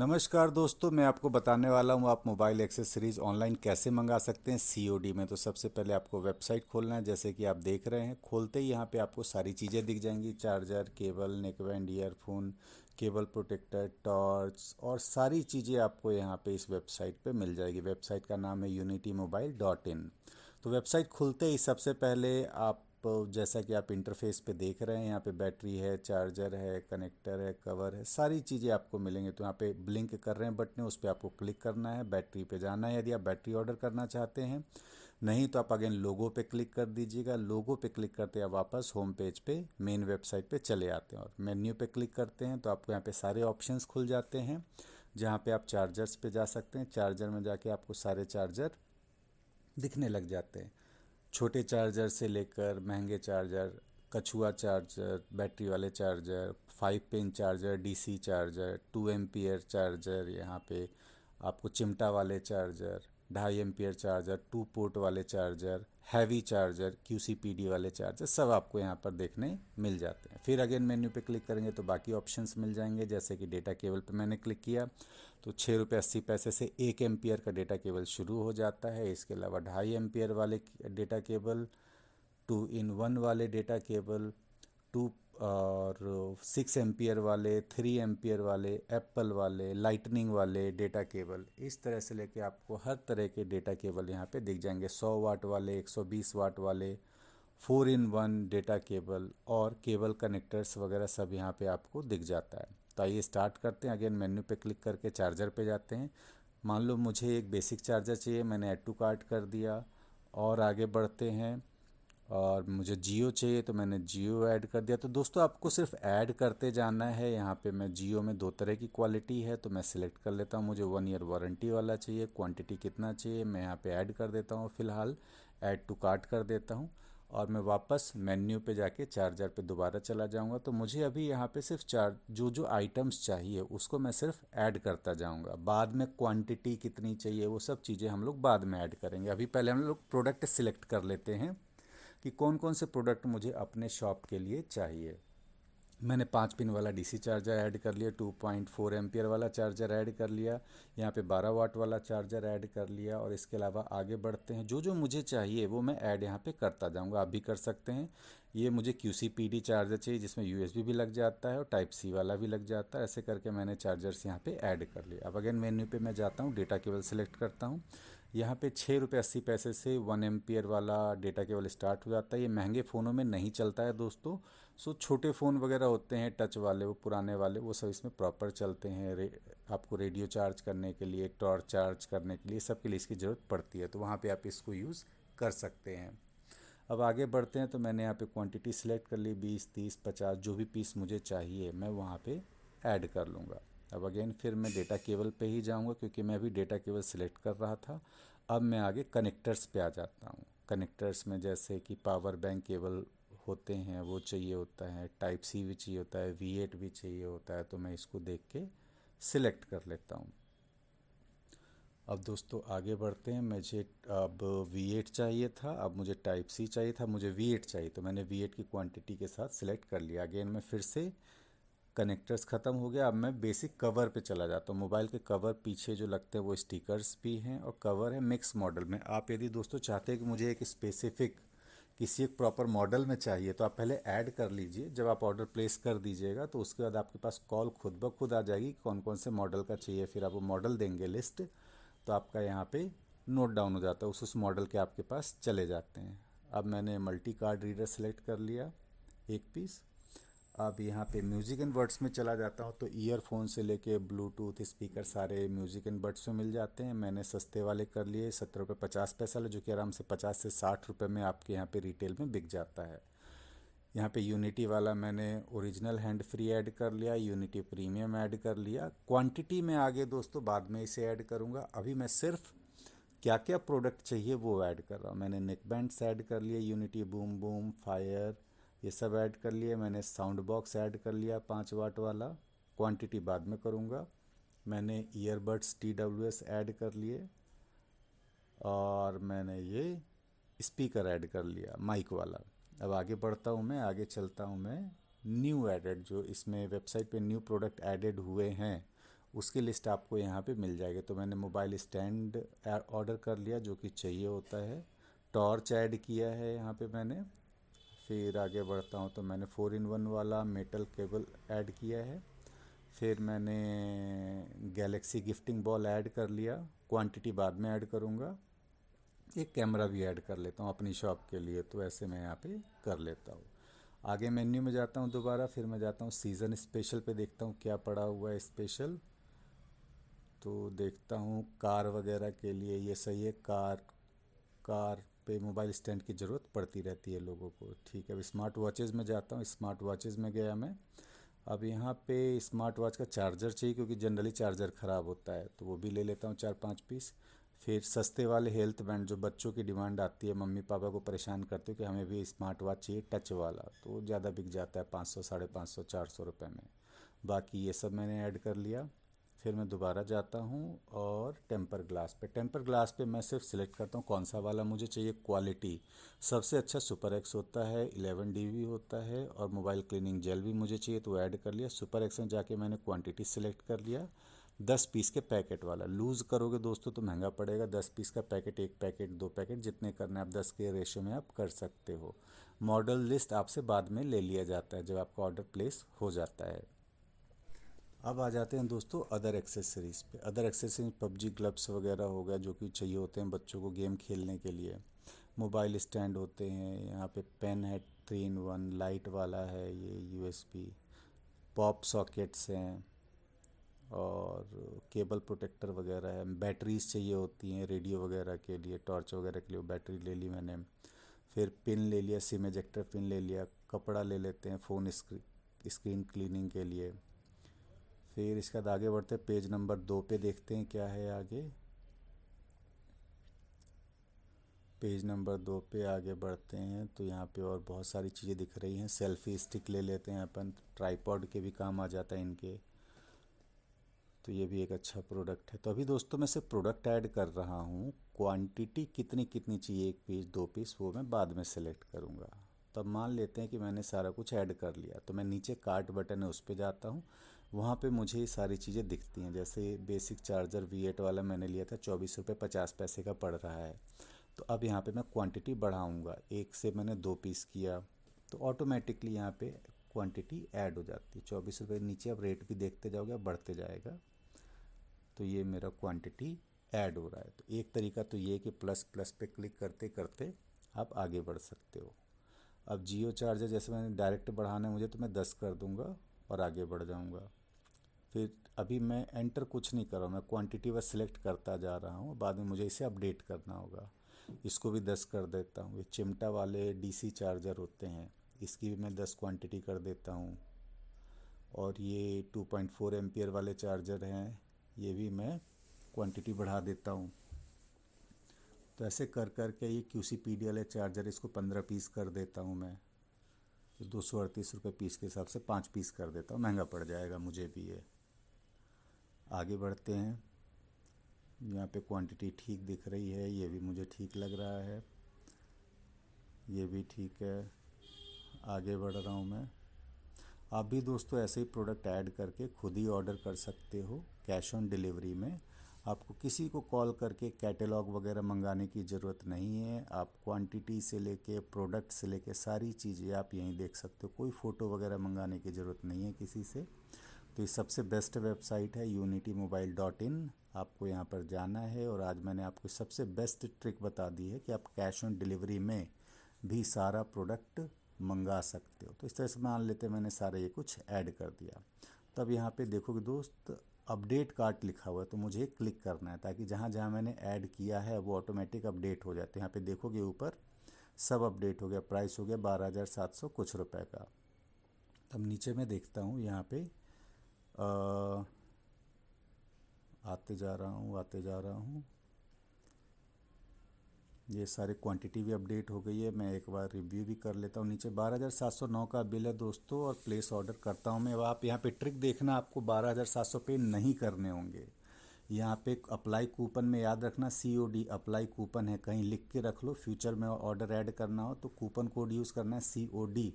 नमस्कार दोस्तों, मैं आपको बताने वाला हूँ आप मोबाइल एक्सेसरीज ऑनलाइन कैसे मंगा सकते हैं सीओडी में। तो सबसे पहले आपको वेबसाइट खोलना है। जैसे कि आप देख रहे हैं, खोलते ही यहाँ पे आपको सारी चीज़ें दिख जाएंगी। Charger, cable, neckband, earphone, cable protector, torch और सारी चीज़ें आपको यहाँ पे इस वेबसाइट पे मिल जाएगी। वेबसाइट का नाम है unitymobile.in। तो वेबसाइट खुलते ही सबसे पहले आप, जैसा कि आप इंटरफेस पे देख रहे हैं, यहाँ पे बैटरी है, चार्जर है, कनेक्टर है, कवर है, सारी चीज़ें आपको मिलेंगी। तो यहाँ पे ब्लिंक कर रहे हैं बटन, उस पर आपको क्लिक करना है, बैटरी पे जाना है यदि आप बैटरी ऑर्डर करना चाहते हैं। नहीं तो आप अगेन लोगो पे क्लिक कर दीजिएगा। लोगो पे क्लिक करते आप वापस होम पेज पे, मेन वेबसाइट पे चले आते हैं और मेन्यू पे क्लिक करते हैं तो आपको यहाँ पे सारे ऑप्शंस खुल जाते हैं, जहाँ पे आप चार्जर्स पे जा सकते हैं। चार्जर में जाके आपको सारे चार्जर दिखने लग जाते हैं, छोटे चार्जर से लेकर महंगे चार्जर, कछुआ चार्जर, बैटरी वाले charger, 5 pin charger, DC charger, 2 ampere charger, यहाँ पे आपको चिमटा वाले चार्जर, 2.5 एम्पियर चार्जर, 2 पोर्ट वाले चार्जर, हैवी चार्जर, QCPD वाले चार्जर, सब आपको यहाँ पर देखने मिल जाते हैं। फिर अगेन मेन्यू पे क्लिक करेंगे तो बाकी ऑप्शंस मिल जाएंगे। जैसे कि डेटा केबल पे मैंने क्लिक किया तो 6 रुपये 80 पैसे से 1 एम्पियर का डेटा केबल शुरू हो जाता है। इसके अलावा 2.5 एम्पियर वाले डेटा केबल, 2 इन 1 वाले डेटा केबल, टू और 6 एम्पियर वाले, 3 एम्पियर वाले, एप्पल वाले, लाइटनिंग वाले डेटा केबल, इस तरह से लेके आपको हर तरह के डेटा केबल यहाँ पे दिख जाएंगे। 100 वाट वाले, 120 वाट वाले, 4 इन 1 डेटा केबल और केबल कनेक्टर्स वगैरह सब यहाँ पे आपको दिख जाता है। तो आइए स्टार्ट करते हैं। अगेन मेन्यू पे क्लिक करके चार्जर पे जाते हैं। मान लो मुझे एक बेसिक चार्जर चाहिए, मैंने ऐड टू कार्ट कर दिया। और आगे बढ़ते हैं। और मुझे जियो चाहिए तो मैंने जियो ऐड कर दिया। तो दोस्तों आपको सिर्फ ऐड करते जाना है। यहाँ पे मैं जियो में 2 तरह की क्वालिटी है तो मैं सिलेक्ट कर लेता हूँ। मुझे 1 ईयर वारंटी वाला चाहिए। क्वांटिटी कितना चाहिए मैं यहाँ पे ऐड कर देता हूँ। फ़िलहाल ऐड टू कार्ट कर देता हूँ और मैं वापस मेन्यू पे जाके चार्जर पे दोबारा चला जाऊँगा। तो मुझे अभी यहाँ पे सिर्फ जो जो आइटम्स चाहिए उसको मैं सिर्फ ऐड करता जाऊँगा। बाद में क्वांटिटी कितनी चाहिए वो सब चीज़ें हम लोग बाद में ऐड करेंगे। अभी पहले हम लोग प्रोडक्ट सिलेक्ट कर लेते हैं कि कौन कौन से प्रोडक्ट मुझे अपने शॉप के लिए चाहिए। मैंने 5 पिन वाला डीसी चार्जर ऐड कर लिया, 2.4 एम्पियर वाला चार्जर ऐड कर लिया, यहाँ पे 12 वाट वाला चार्जर ऐड कर लिया। और इसके अलावा आगे बढ़ते हैं, जो जो मुझे चाहिए वो मैं ऐड यहाँ पे करता जाऊँगा। आप भी कर सकते हैं। ये मुझे QCPD चार्जर चाहिए जिसमें USB भी लग जाता है और टाइप C वाला भी लग जाता है। ऐसे करके मैंने चार्जर्स यहाँ पे ऐड कर लिया। अब अगेन मेन्यू पे मैं जाता हूँ, डेटा केबल सेलेक्ट करता हूँ। यहाँ पे 6 रुपये 80 पैसे से 1 एम्पियर वाला डेटा केबल स्टार्ट हो जाता है। ये महंगे फ़ोनों में नहीं चलता है दोस्तों। सो छोटे फ़ोन वगैरह होते हैं टच वाले, वो पुराने वाले, वो सब इसमें प्रॉपर चलते हैं। आपको रेडियो चार्ज करने के लिए, टॉर्च चार्ज करने के लिए, सब के लिए इसकी ज़रूरत पड़ती है। तो वहाँ पे आप इसको यूज़ कर सकते हैं। अब आगे बढ़ते हैं। तो मैंने यहाँ पे क्वांटिटी सिलेक्ट कर ली, 20 30 50 जो भी पीस मुझे चाहिए मैं वहाँ पे ऐड कर लूँगा। अब अगेन फिर मैं डेटा केबल पे ही जाऊँगा क्योंकि मैं अभी डेटा केबल सिलेक्ट कर रहा था। अब मैं आगे कनेक्टर्स पे आ जाता हूँ। कनेक्टर्स में जैसे कि पावर बैंक केबल होते हैं वो चाहिए होता है, टाइप C भी चाहिए होता है, V8 भी चाहिए होता है। तो मैं इसको देख के सिलेक्ट कर लेता हूँ। अब दोस्तों आगे बढ़ते हैं। मुझे अब V8 चाहिए था, अब मुझे टाइप C चाहिए था, मुझे V8 चाहिए। तो मैंने V8 की क्वांटिटी के साथ सिलेक्ट कर लिया। अगेन मैं फिर से, कनेक्टर्स ख़त्म हो गया। अब मैं बेसिक कवर पे चला जाता हूँ। मोबाइल के कवर पीछे जो लगते हैं वो स्टिकर्स भी हैं और कवर है मिक्स मॉडल में। आप यदि दोस्तों चाहते हैं कि मुझे एक स्पेसिफिक किसी एक प्रॉपर मॉडल में चाहिए तो आप पहले ऐड कर लीजिए। जब आप ऑर्डर प्लेस कर दीजिएगा तो उसके बाद आपके पास कॉल खुद ब खुद आ जाएगी कौन कौन से मॉडल का चाहिए। फिर आप वो मॉडल देंगे लिस्ट, तो आपका यहाँ पे नोट डाउन हो जाता है, उस मॉडल के आपके पास चले जाते हैं। अब मैंने मल्टी कार्ड रीडर सेलेक्ट कर लिया, एक पीस। अब यहाँ पे म्यूज़िक एंड वर्ड्स में चला जाता हूँ। तो ईयरफोन से लेके ब्लूटूथ स्पीकर सारे म्यूज़िक एंड वर्ड्स में मिल जाते हैं। मैंने सस्ते वाले कर लिए, 17 रुपये 50 पैसा वाले, जो कि आराम से 50 से 60 रुपये में आपके यहाँ पे रिटेल में बिक जाता है। यहाँ पे यूनिटी वाला मैंने ओरिजिनल हैंड फ्री ऐड कर लिया, यूनिटी प्रीमियम ऐड कर लिया। क्वांटिटी में आगे दोस्तों बाद में इसे ऐड करूँगा। अभी मैं सिर्फ क्या क्या प्रोडक्ट चाहिए वो ऐड कर रहा हूँ। मैंने नेक बैंड्स ऐड कर लिए, यूनिटी बूम बूम फायर, ये सब ऐड कर लिए। मैंने साउंड बॉक्स ऐड कर लिया 5 वाट वाला, क्वांटिटी बाद में करूँगा। मैंने ईयरबड्स TWS ऐड कर लिए और मैंने ये स्पीकर ऐड कर लिया माइक वाला। अब आगे बढ़ता हूँ, मैं आगे चलता हूँ। मैं न्यू एडेड, जो इसमें वेबसाइट पे न्यू प्रोडक्ट ऐडेड हुए हैं उसकी लिस्ट आपको यहाँ पे मिल जाएगी। तो मैंने मोबाइल स्टैंड ऑर्डर कर लिया जो कि चाहिए होता है, टॉर्च ऐड किया है यहाँ पे मैंने। फिर आगे बढ़ता हूँ तो मैंने 4 in 1 वाला मेटल केबल ऐड किया है। फिर मैंने गैलेक्सी गिफ्टिंग बॉल ऐड कर लिया, क्वांटिटी बाद में ऐड करूँगा। एक कैमरा भी ऐड कर लेता हूँ अपनी शॉप के लिए, तो ऐसे मैं यहाँ पे कर लेता हूँ। आगे मेन्यू में जाता हूँ दोबारा, फिर मैं जाता हूँ सीज़न स्पेशल पे, देखता हूँ क्या पड़ा हुआ है स्पेशल। तो देखता हूँ कार वगैरह के लिए ये सही है। कार कार पे मोबाइल स्टैंड की ज़रूरत पड़ती रहती है लोगों को। ठीक है, अब स्मार्ट वॉचेज़ में जाता हूँ। स्मार्ट वॉचेज़ में गया मैं। अब यहाँ पे स्मार्ट वॉच का चार्जर चाहिए क्योंकि जनरली चार्जर ख़राब होता है, तो वो भी ले लेता हूँ 4-5 पीस। फिर सस्ते वाले हेल्थ बैंड, जो बच्चों की डिमांड आती है, मम्मी पापा को परेशान करते हो कि हमें भी स्मार्ट वॉच चाहिए टच वाला, तो वो ज़्यादा बिक जाता है 500, 550, 400 रुपये में। बाकी ये सब मैंने ऐड कर लिया। फिर मैं दोबारा जाता हूँ और टेम्पर ग्लास पे मैं सिर्फ सिलेक्ट करता हूँ कौन सा वाला मुझे चाहिए। क्वालिटी सबसे अच्छा सुपर एक्स होता है, 11 dB होता है, और मोबाइल क्लीनिंग जेल भी मुझे चाहिए तो ऐड कर लिया। सुपर एक्स में जाके मैंने क्वांटिटी सिलेक्ट कर लिया। 10 पीस के पैकेट वाला, लूज़ करोगे दोस्तों तो महंगा पड़ेगा। 10 पीस का पैकेट, 1 पैकेट 2 पैकेट जितने करना है आप 10 के रेशो में आप कर सकते हो। मॉडल लिस्ट आपसे बाद में ले लिया जाता है जब आपका ऑर्डर प्लेस हो जाता है। अब आ जाते हैं दोस्तों अदर एक्सेसरीज़ पे। अदर एक्सेसरीज पबजी ग्लव्स वगैरह हो गया जो कि चाहिए होते हैं बच्चों को गेम खेलने के लिए। मोबाइल स्टैंड होते हैं, यहाँ पे पेन है 3 in 1 लाइट वाला है, ये यूएसबी। पॉप सॉकेट्स हैं, और केबल प्रोटेक्टर वगैरह है। बैटरीज चाहिए होती हैं रेडियो वगैरह के लिए, टॉर्च वगैरह के लिए, बैटरी ले ली मैंने। फिर पिन ले लिया, सिम एजेक्टर पिन ले लिया। कपड़ा ले लेते हैं फ़ोन स्क्रीन क्लीनिंग के लिए। फिर इसके बाद आगे बढ़ते हैं, पेज नंबर 2 पे देखते हैं क्या है आगे। पेज नंबर 2 पे आगे बढ़ते हैं तो यहाँ पे और बहुत सारी चीज़ें दिख रही हैं। सेल्फी स्टिक ले लेते हैं अपन, ट्राईपॉड के भी काम आ जाता है इनके, तो ये भी एक अच्छा प्रोडक्ट है। तो अभी दोस्तों मैं सिर्फ प्रोडक्ट ऐड कर रहा हूँ, क्वांटिटी कितनी कितनी चाहिए, 1 पीस 2 पीस, वो मैं बाद में सेलेक्ट करूँगा। तब मान लेते हैं कि मैंने सारा कुछ ऐड कर लिया, तो मैं नीचे कार्ट बटन है उस पर जाता हूँ। वहाँ पे मुझे ये सारी चीज़ें दिखती हैं। जैसे बेसिक चार्जर V8 वाला मैंने लिया था, 24 रुपये 50 पैसे का पड़ रहा है। तो अब यहाँ पे मैं क्वांटिटी बढ़ाऊँगा, 1 से मैंने 2 पीस किया, तो ऑटोमेटिकली यहाँ पे क्वांटिटी ऐड हो जाती है। 24 रुपये नीचे, अब रेट भी देखते जाओगे अब बढ़ते जाएगा। तो ये मेरा क्वांटिटी ऐड हो रहा है। तो एक तरीका तो ये कि प्लस प्लस पे क्लिक करते करते आप आगे बढ़ सकते हो। अब जियो चार्जर जैसे मैंने डायरेक्ट बढ़ाना है मुझे, तो मैं 10 कर दूंगा और आगे बढ़ जाऊंगा। फिर अभी मैं एंटर कुछ नहीं कर रहा हूँ, मैं क्वांटिटी बस सिलेक्ट करता जा रहा हूँ, बाद में मुझे इसे अपडेट करना होगा। इसको भी 10 कर देता हूँ। ये चिमटा वाले डीसी चार्जर होते हैं, इसकी भी मैं 10 क्वांटिटी कर देता हूँ। और ये 2.4 एम्पियर वाले चार्जर हैं, ये भी मैं क्वांटिटी बढ़ा देता हूँ। तो ऐसे कर कर के ये QCPD वाले चार्जर, इसको 15 पीस कर देता हूँ मैं। 238 रुपये पीस के हिसाब से 5 पीस कर देता हूँ, महंगा पड़ जाएगा मुझे भी ये। आगे बढ़ते हैं। यहाँ पे क्वांटिटी ठीक दिख रही है, ये भी मुझे ठीक लग रहा है, ये भी ठीक है। आगे बढ़ रहा हूँ मैं। आप भी दोस्तों ऐसे ही प्रोडक्ट ऐड करके खुद ही ऑर्डर कर सकते हो कैश ऑन डिलीवरी में। आपको किसी को कॉल करके कैटलॉग वगैरह मंगाने की ज़रूरत नहीं है। आप क्वांटिटी से लेके प्रोडक्ट से लेके सारी चीज़ें आप यहीं देख सकते हो। कोई फ़ोटो वगैरह मंगाने की ज़रूरत नहीं है किसी से। तो ये सबसे बेस्ट वेबसाइट है unitymobile.in। आपको यहाँ पर जाना है, और आज मैंने आपको सबसे बेस्ट ट्रिक बता दी है कि आप कैश ऑन डिलीवरी में भी सारा प्रोडक्ट मंगा सकते हो। तो इस तरह से मान लेते हैं मैंने सारा ये कुछ ऐड कर दिया। तब यहाँ पे देखोगे दोस्त अपडेट कार्ट लिखा हुआ है, तो मुझे क्लिक करना है ताकि जहाँ जहाँ मैंने ऐड किया है वो ऑटोमेटिक अपडेट हो जाते हैं। यहाँ पे देखोगे ऊपर सब अपडेट हो गया, प्राइस हो गया 12,700 कुछ रुपए का। तब नीचे मैं देखता हूँ यहाँ पे आते जा रहा हूँ, ये सारे क्वांटिटी भी अपडेट हो गई है। मैं एक बार रिव्यू भी कर लेता हूँ। नीचे 12,709 का बिल है दोस्तों, और प्लेस ऑर्डर करता हूँ मैं। अब आप यहाँ पे ट्रिक देखना, आपको 12,700 पे नहीं करने होंगे। यहाँ पे अप्लाई कूपन में याद रखना, COD अप्लाई कूपन है, कहीं लिख के रख लो। फ्यूचर में ऑर्डर ऐड करना हो तो कूपन कोड यूज़ करना है COD।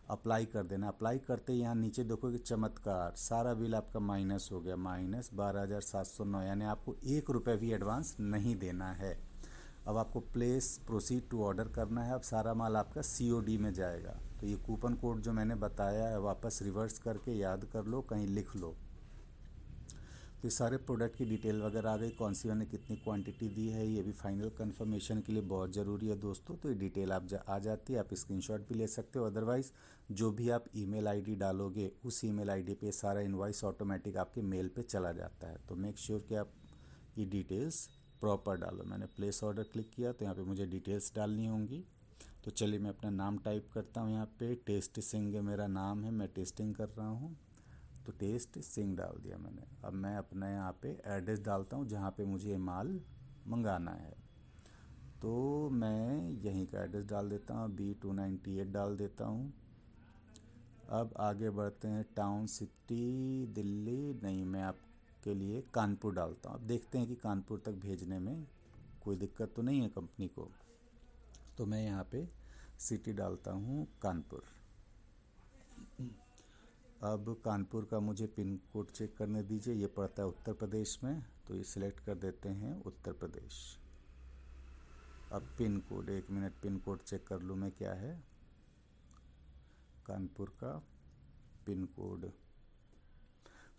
अप्लाई कर देना। अप्लाई करते ही यहाँ नीचे देखोगे चमत्कार, सारा बिल आपका माइनस हो गया, माइनस 12,709, यानी आपको 1 रुपये भी एडवांस नहीं देना है। अब आपको प्लेस प्रोसीड टू ऑर्डर करना है। अब सारा माल आपका COD में जाएगा। तो ये कूपन कोड जो मैंने बताया है वापस रिवर्स करके याद कर लो, कहीं लिख लो। तो ये सारे प्रोडक्ट की डिटेल वगैरह आ गई, कौन सी मैंने कितनी क्वांटिटी दी है, ये भी फाइनल कंफर्मेशन के लिए बहुत ज़रूरी है दोस्तों। तो ये डिटेल आ जाती है, आप स्क्रीनशॉट भी ले सकते हो। अदरवाइज़ जो भी आप ईमेल आईडी डालोगे उस ईमेल आईडी पे सारा इनवॉइस ऑटोमेटिक आपके मेल पे चला जाता है। तो मेक श्योर कि आप ये डिटेल्स प्रॉपर डालो। मैंने प्लेस ऑर्डर क्लिक किया तो यहाँ पे मुझे डिटेल्स डालनी होंगी। तो चलिए मैं अपना नाम टाइप करता हूँ। यहाँ पे टेस्ट सिंह मेरा नाम है, मैं टेस्टिंग कर रहा हूँ, तो टेस्ट सिंह डाल दिया मैंने। अब मैं अपना यहाँ पे एड्रेस डालता हूँ जहाँ पे मुझे माल मंगाना है। तो मैं यहीं का एड्रेस डाल देता हूँ, B298 डाल देता हूँ। अब आगे बढ़ते हैं, टाउन सिटी दिल्ली नहीं, मैं आपके लिए कानपुर डालता हूँ। अब देखते हैं कि कानपुर तक भेजने में कोई दिक्कत तो नहीं है कंपनी को। तो मैं यहाँ पे सिटी डालता हूँ कानपुर। अब कानपुर का मुझे पिन कोड चेक करने दीजिए, ये पड़ता है उत्तर प्रदेश में, तो ये सिलेक्ट कर देते हैं उत्तर प्रदेश। अब pin code, 1 minute pin code check कर लूँ मैं क्या है कानपुर का पिन कोड।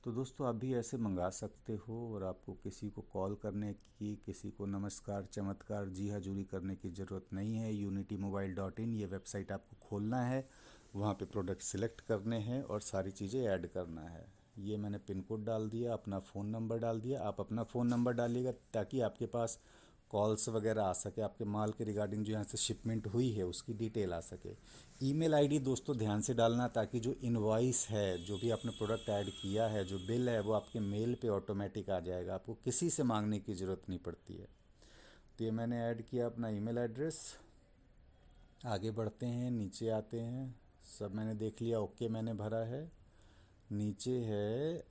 तो दोस्तों आप भी ऐसे मंगा सकते हो और आपको किसी को कॉल करने की, किसी को नमस्कार चमत्कार जी हजूरी करने की ज़रूरत नहीं है। unitymobile.in ये वेबसाइट आपको खोलना है, वहाँ पे प्रोडक्ट सिलेक्ट करने हैं और सारी चीज़ें ऐड करना है। ये मैंने पिन कोड डाल दिया, अपना फ़ोन नंबर डाल दिया। आप अपना फ़ोन नंबर डालिएगा ताकि आपके पास कॉल्स वगैरह आ सके, आपके माल के रिगार्डिंग जो यहाँ से शिपमेंट हुई है उसकी डिटेल आ सके। ईमेल आईडी दोस्तों ध्यान से डालना ताकि जो इनवॉइस है, जो भी आपने प्रोडक्ट ऐड किया है, जो बिल है, वो आपके मेल पे ऑटोमेटिक आ जाएगा, आपको किसी से मांगने की ज़रूरत नहीं पड़ती है। तो ये मैंने ऐड किया अपना ईमेल एड्रेस। आगे बढ़ते हैं, नीचे आते हैं, सब मैंने देख लिया, ओके मैंने भरा है। नीचे है,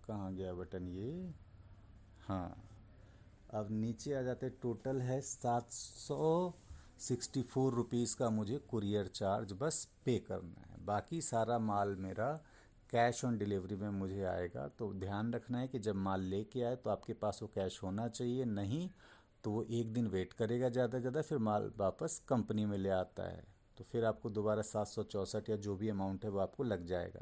कहाँ गया बटन ये, हाँ, अब नीचे आ जाते, टोटल है 764 रुपीज़ का मुझे कुरियर चार्ज बस पे करना है। बाकी सारा माल मेरा कैश ऑन डिलीवरी में मुझे आएगा। तो ध्यान रखना है कि जब माल लेके आए तो आपके पास वो कैश होना चाहिए, नहीं तो वो 1 दिन वेट करेगा ज़्यादा से ज़्यादा, फिर माल वापस कंपनी में ले आता है। तो फिर आपको दोबारा 764 या जो भी अमाउंट है वो आपको लग जाएगा।